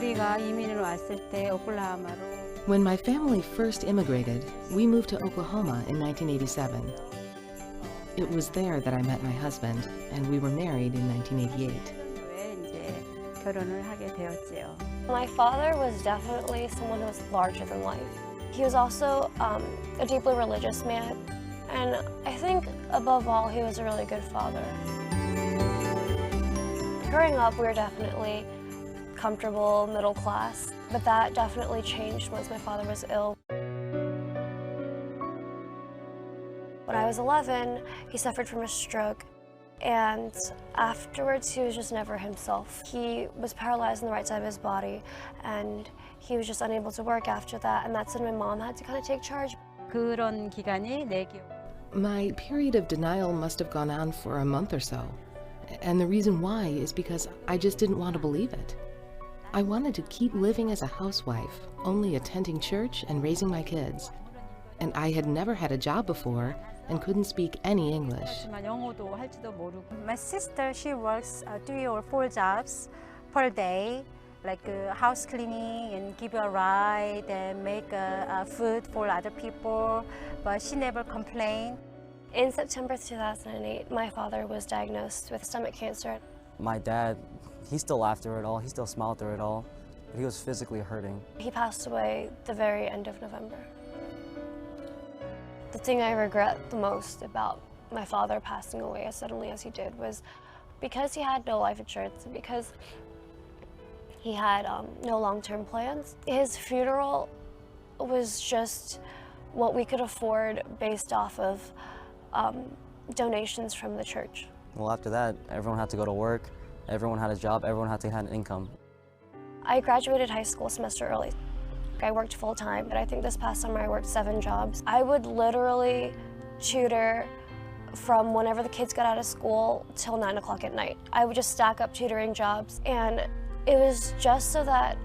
우리가 이민을 왔을 때 오클라호마로 When my family first immigrated, we moved to Oklahoma in 1987. It was there that I met my husband, and we were married in 1988. 이제 결혼을 하게 되었지요. My father was definitely someone who was larger than life. He was also a deeply religious man, and I think above all, he was a really good father. Growing up, we were definitely comfortable, middle class, but that definitely changed once my father was ill. When I was 11, he suffered from a stroke, and afterwards he was just never himself. He was paralyzed on the right side of his body, and he was just unable to work after that, and that's when my mom had to kind of take charge. 그런 기간이 내 기억. My period of denial must have gone on for a month or so, and the reason why is because I just didn't want to believe it. I wanted to keep living as a housewife, only attending church and raising my kids. And I had never had a job before and couldn't speak any English. 영어도 할지도 모르고. My sister, she works 3 or 4 jobs per day, like house cleaning and give a ride and make food for other people, but she never complained. In September 2008, my father was diagnosed with stomach cancer. My dad, he still laughed through it all, he still smiled through it all, but he was physically hurting. He passed away the very end of November. The thing I regret the most about my father passing away as suddenly as he did was because he had no life insurance and because he had no long-term plans. His funeral was just what we could afford based off of donations from the church. Well, after that, everyone had to go to work, everyone had a job, everyone had to have an income. I graduated high school a semester early. I worked full-time, but I think this past summer I worked 7 jobs. I would literally tutor from whenever the kids got out of school till 9 o'clock at night. I would just stack up tutoring jobs, and it was just so that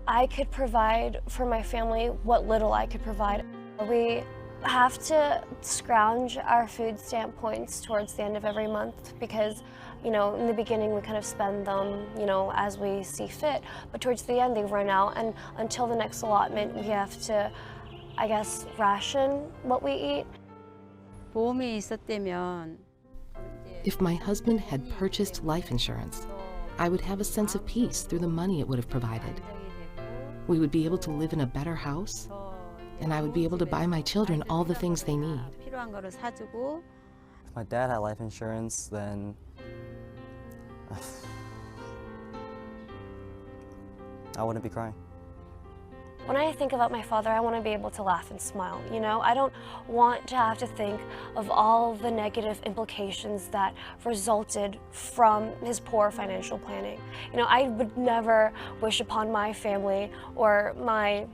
I could provide for my family what little I could provide. We have to scrounge our food stamp points towards the end of every month because, you know, in the beginning we kind of spend them, you know, as we see fit, but towards the end they run out, and until the next allotment we have to, I guess, ration what we eat. 보험이 있었다면 If my husband had purchased life insurance, I would have a sense of peace through the money it would have provided. We would be able to live in a better house, and I would be able to buy my children all the things they need. 필요한 거를 사주고. If my dad had life insurance, then I wouldn't be crying. When I think about my father, I want to be able to laugh and smile, you know? I don't want to have to think of all the negative implications that resulted from his poor financial planning. You know, I would never wish upon my family or my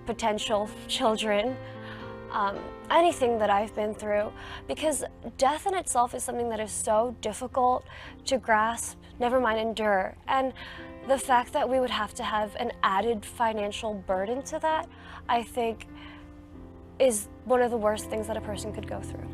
potential children anything that I've been through, because death in itself is something that is so difficult to grasp, never mind endure. And the fact that we would have to have an added financial burden to that, I think, is one of the worst things that a person could go through.